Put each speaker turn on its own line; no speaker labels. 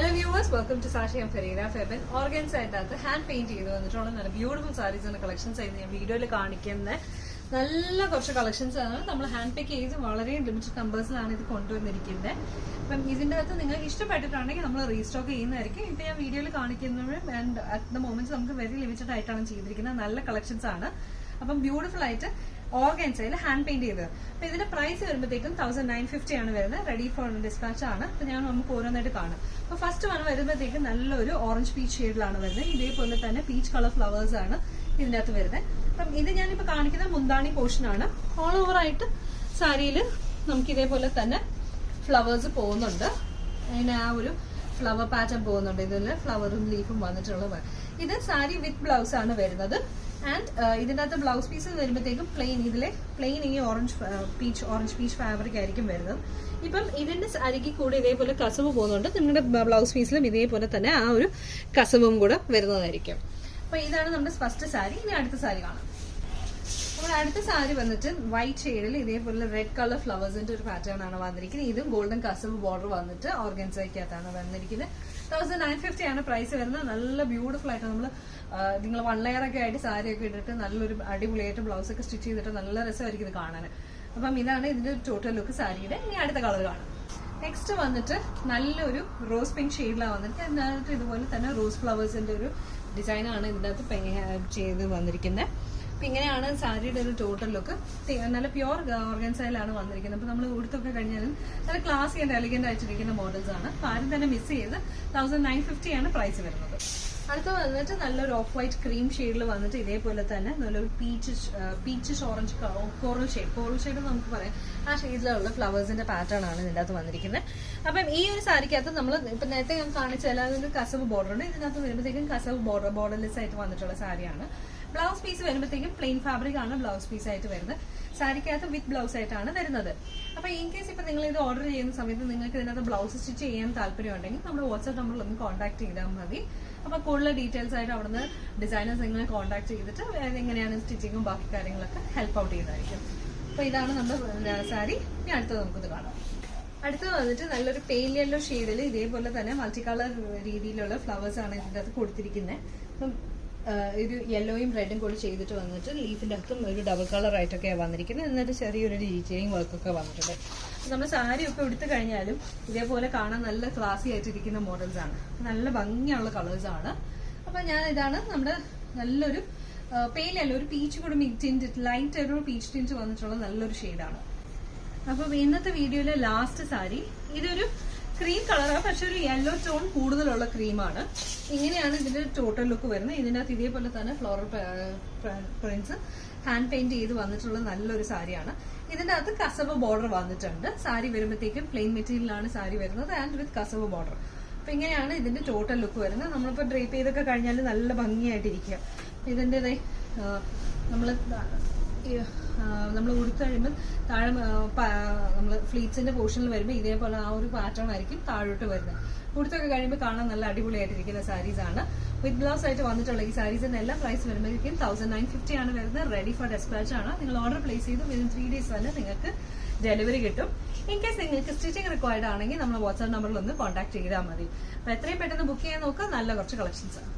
Hello viewers, welcome to Sashi and Farina Febin. Organs ആയിട്ട് hand paint ചെയ്ത് വന്നിട്ടുള്ള നല്ല ബ്യൂട്ടിഫുൾ സാരീസിന്റെ കളക്ഷൻസ് ആയിരുന്നു ഞാൻ വീഡിയോയിൽ കാണിക്കുന്ന നല്ല കുറച്ച് കളക്ഷൻസ് ആണ് നമ്മൾ ഹാൻഡ് പേക്ക് ചെയ്ത് വളരെ ലിമിറ്റഡ് നമ്പേഴ്സിലാണ് ഇത് കൊണ്ടുവന്നിരിക്കുന്നത്. അപ്പം ഇതിന്റെ അകത്ത് നിങ്ങൾക്ക് ഇഷ്ടപ്പെട്ടിട്ടുണ്ടെങ്കിൽ നമ്മൾ റീസ്റ്റോക്ക് ചെയ്യുന്നതായിരിക്കും. ഇപ്പൊ ഞാൻ വീഡിയോയിൽ കാണിക്കുന്നതും ആൻഡ് അറ്റ് ദ മൊമെന്റ് നമുക്ക് വെരി ലിമിറ്റഡ് ആയിട്ടാണ് ചെയ്തിരിക്കുന്നത്. നല്ല കളക്ഷൻസ് ആണ്. അപ്പം ബ്യൂട്ടിഫുൾ ആയിട്ട് ഓർഗൻസയിൽ ഹാൻഡ് പെയിന്റ് ചെയ്തത്. അപ്പൊ ഇതിന്റെ പ്രൈസ് വരുമ്പോഴത്തേക്കും 1950 ആണ് വരുന്നത്. റെഡി ഫോർ ഡിസ്പാച്ച് ആണ്. അപ്പൊ ഞാൻ നമുക്ക് ഓരോന്നായിട്ട് കാണാം. അപ്പൊ ഫസ്റ്റ് വൺ വരുമ്പോഴത്തേക്കും നല്ലൊരു ഓറഞ്ച് പീച്ച് ഷെയ്ഡിലാണ് വരുന്നത്. ഇതേപോലെ തന്നെ പീച്ച് കളർ ഫ്ലവേഴ്സ് ആണ് ഇതിന്റെ അകത്ത് വരുന്നത്. അപ്പം ഇത് ഞാനിപ്പോ കാണിക്കുന്ന മുന്താണി പോർഷൻ ആണ്. ഓൾ ഓവർ ആയിട്ട് സാരിയിൽ നമുക്ക് ഇതേപോലെ തന്നെ ഫ്ലവേഴ്സ് പോകുന്നുണ്ട്. അതിന് ആ ഒരു ഫ്ലവർ പാറ്റേൺ പോകുന്നുണ്ട്. ഇതിൽ ഫ്ലവറും ലീഫും വന്നിട്ടുള്ളത്. ഇത് സാരി വിത്ത് ബ്ലൗസ് ആണ് വരുന്നത്. ആൻഡ് ഇതിന്റെ അകത്ത് ബ്ലൗസ് പീസ് വരുമ്പോഴത്തേക്കും പ്ലെയിൻ ഈ ഓറഞ്ച് പീച്ച് ഫാബ്രിക് ആയിരിക്കും വരുന്നത്. ഇപ്പം ഇതിന്റെ സാരിക്ക് കൂടെ ഇതേപോലെ കസവ് പോകുന്നുണ്ട്. നിങ്ങളുടെ ബ്ലൗസ് പീസിലും ഇതേപോലെ തന്നെ ആ ഒരു കസവും കൂടെ വരുന്നതായിരിക്കും. അപ്പൊ ഇതാണ് നമ്മുടെ ഫസ്റ്റ് സാരി. ഇനി അടുത്ത സാരി കാണാം. നമ്മുടെ അടുത്ത സാരി വന്നിട്ട് വൈറ്റ് ഷെയ്ഡിൽ ഇതേപോലെ റെഡ് കളർ ഫ്ലവേഴ്സിന്റെ ഒരു പാറ്റേൺ ആണ് വന്നിരിക്കുന്നത്. ഇതും ഗോൾഡൻ കസവ് ബോർഡർ വന്നിട്ട് ഓർഗൻസയ്ക്കകത്താണ് വന്നിരിക്കുന്നത്. 1950 ആണ് പ്രൈസ് വരുന്നത്. നല്ല ബ്യൂട്ടിഫുൾ ആയിട്ട് നിങ്ങൾ 1 ലെയർ ഒക്കെ ആയിട്ട് സാരി ഒക്കെ ഇട്ടിട്ട് നല്ലൊരു അടിപൊളിയായിട്ട് ബ്ലൗസ് ഒക്കെ സ്റ്റിച്ച് ചെയ്തിട്ട് നല്ല രസമായിരിക്കും ഇത് കാണാൻ. അപ്പം ഇതാണ് ഇതിന്റെ ടോട്ടൽ ലുക്ക് സാരിയുടെ. ഇനി അടുത്ത കളർ കാണാം. നെക്സ്റ്റ് വന്നിട്ട് നല്ലൊരു റോസ് പിങ്ക് ഷെയ്ഡിലാണ് വന്നിട്ട് അതിനകത്ത് ഇതുപോലെ തന്നെ റോസ് ഫ്ലവേഴ്സിന്റെ ഒരു ഡിസൈനാണ് ഇതിന്റെ അകത്ത് ചെയ്ത് വന്നിരിക്കുന്നത്. അപ്പൊ ഇങ്ങനെയാണ് സാരിയുടെ ഒരു ടോട്ടൽ ലുക്ക്. നല്ല പ്യുവർ ഓർഗൻസയിലാണ് വന്നിരിക്കുന്നത്. അപ്പൊ നമ്മൾ ഉടുത്തൊക്കെ കഴിഞ്ഞാലും നല്ല ക്ലാസി ആൻഡ് എലിഗന്റ് ആയിട്ടിരിക്കുന്ന മോഡൽസ് ആണ്. അപ്പൊ ആരും തന്നെ മിസ് ചെയ്ത് 1950 ആണ് പ്രൈസ് വരുന്നത്. അടുത്ത വന്നിട്ട് നല്ലൊരു ഓഫ് വൈറ്റ് ക്രീം ഷെയ്ഡിൽ വന്നിട്ട് ഇതേപോലെ തന്നെ നല്ലൊരു പീച്ചിഷ് ഓറഞ്ച് കോറൽ ഷെയ്ഡ് നമുക്ക് പറയാം. ആ ഷെയ്ഡിലുള്ള ഫ്ലവേഴ്സിന്റെ പാറ്റേൺ ആണ് ഇതിന്റെ അകത്ത് വന്നിരിക്കുന്നത്. അപ്പം ഈ ഒരു സാരിക്കകത്ത് നമ്മൾ ഇപ്പൊ നേരത്തെ ഞാൻ കാണിച്ചാൽ അതിന്റെ കസവ് ബോർഡർ ഉണ്ട്. ഇതിനകത്ത് വരുമ്പോഴത്തേക്കും കസവ് ബോർഡർലെസ് ആയിട്ട് വന്നിട്ടുള്ള സാരിയാണ്. ബ്ലൗസ് പീസ് വരുമ്പോഴത്തേക്കും പ്ലെയിൻ ഫാബ്രിക് ആണ് ബ്ലൗസ് പീസ് ആയിട്ട് വരുന്നത്. സാരിക്കകത്ത് വിത്ത് ബ്ലൗസ് ആയിട്ടാണ് വരുന്നത്. അപ്പൊ ഇൻ കേസ് ഇപ്പൊ നിങ്ങൾ ഇത് ഓർഡർ ചെയ്യുന്ന സമയത്ത് നിങ്ങൾക്ക് ഇതിനകത്ത് ബ്ലൗസ് സ്റ്റിച്ച് ചെയ്യാൻ താല്പര്യം ഉണ്ടെങ്കിൽ നമ്മുടെ വാട്സ്ആപ്പ് നമ്പറിൽ ഒന്ന് കോൺടാക്ട് ചെയ്താൽ മതി. അപ്പൊ കൂടുതൽ ഡീറ്റെയിൽസ് ആയിട്ട് അവിടുന്ന് ഡിസൈനേഴ്സ് നിങ്ങളെ കോൺടാക്ട് ചെയ്തിട്ട് എങ്ങനെയാണ് സ്റ്റിച്ചിങ്ങും ബാക്കി കാര്യങ്ങളൊക്കെ ഹെൽപ്പ് ഔട്ട് ചെയ്യുന്നതായിരിക്കും. അപ്പൊ ഇതാണ് നമ്മുടെ സാരി. ഇനി അടുത്തത് നമുക്കിത് കാണാം. അടുത്തത് വന്നിട്ട് നല്ലൊരു പെയിൽ യെല്ലോ ഷെയ്ഡിൽ ഇതേപോലെ തന്നെ മൾട്ടി കളർ രീതിയിലുള്ള ഫ്ലവേഴ്സ് ആണ് ഇതിന്റെ അകത്ത് കൊടുത്തിരിക്കുന്നത്. അപ്പം ഒരു യെല്ലോയും റെഡും കൂടി ചെയ്തിട്ട് വന്നിട്ട് ലീഫിന്റെ അകത്തും ഒരു ഡബിൾ കളർ ആയിട്ടൊക്കെയാണ് വന്നിരിക്കുന്നത്. എന്നിട്ട് ചെറിയൊരു ഡീറ്റെയിലിംഗ് വർക്കൊക്കെ വന്നിട്ടുണ്ട്. നമ്മൾ സാരി ഒക്കെ എടുത്തു കഴിഞ്ഞാലും ഇതേപോലെ കാണാൻ നല്ല ക്ലാസി ആയിട്ടിരിക്കുന്ന മോഡൽസ് ആണ്. നല്ല ഭംഗിയുള്ള കളേഴ്സ് ആണ്. അപ്പൊ ഞാൻ ഇതാണ് നമ്മുടെ നല്ലൊരു പെയിൽ യെല്ലോ, ഒരു പീച്ച് കൂടി ടിന്റ്, ലൈറ്റ് ഒരു പീച്ച് ടിന്റ് വന്നിട്ടുള്ള നല്ലൊരു ഷെയ്ഡാണ്. അപ്പൊ ഇന്നത്തെ വീഡിയോയിലെ ലാസ്റ്റ് സാരി ഇതൊരു ക്രീം കളറാണ്, പക്ഷെ ഒരു യെല്ലോ ടോൺ കൂടുതലുള്ള ക്രീമാണ്. ഇങ്ങനെയാണ് ഇതിന്റെ ടോട്ടൽ ലുക്ക് വരുന്നത്. ഇതിന്റെ അകത്ത് ഇതേപോലെ തന്നെ ഫ്ലോറൽ പ്രിന്റ്സ് ഹാൻഡ് പെയിന്റ് ചെയ്ത് വന്നിട്ടുള്ള നല്ലൊരു സാരിയാണ്. ഇതിന്റെ അകത്ത് കസവ് ബോർഡർ വന്നിട്ടുണ്ട്. സാരി വരുമ്പോഴത്തേക്കും പ്ലെയിൻ മെറ്റീരിയലാണ് സാരി വരുന്നത് ആൻഡ് വിത്ത് കസവ് ബോർഡർ. അപ്പൊ ഇങ്ങനെയാണ് ഇതിന്റെ ടോട്ടൽ ലുക്ക് വരുന്നത്. നമ്മളിപ്പോ ഡ്രേപ്പ് ചെയ്തൊക്കെ കഴിഞ്ഞാൽ നല്ല ഭംഗിയായിട്ടിരിക്കുക. ഇതിന്റെ നമ്മൾ ഉടുത്ത് കഴിയുമ്പോൾ താഴെ നമ്മൾ ഫ്ലീറ്റ്സിന്റെ പോർഷനിൽ വരുമ്പോൾ ഇതേപോലെ ആ ഒരു പാറ്റേൺ ആയിരിക്കും താഴോട്ട് വരുന്നത്. ഉടുത്തൊക്കെ കഴിയുമ്പോൾ കാണാൻ നല്ല അടിപൊളിയായിട്ടിരിക്കുന്ന സാരീസ് ആണ്. വിത്ത് ബ്ലൗസ് ആയിട്ട് വന്നിട്ടുള്ള ഈ സാരീസിന്റെ എല്ലാം പ്രൈസ് വരുമ്പോഴേക്കും 1950 ആണ് വരുന്നത്. റെഡി ഫോർ ഡെസ്പാച്ച് ആണ്. നിങ്ങൾ ഓർഡർ പ്ലേസ് ചെയ്ത് വിതിൻ 3 days തന്നെ നിങ്ങൾക്ക് ഡെലിവറി കിട്ടും. ഇൻ കേസ് നിങ്ങൾക്ക് സ്റ്റിച്ചിങ് റിക്വയർഡ് ആണെങ്കിൽ നമ്മൾ വാട്സ്ആപ്പ് നമ്പറിൽ ഒന്ന് കോൺടാക്ട് ചെയ്താൽ മതി. അപ്പൊ എത്രയും പെട്ടെന്ന് ബുക്ക് ചെയ്യാൻ നോക്കുക. നല്ല കുറച്ച് കളക്ഷൻസ് ആണ്.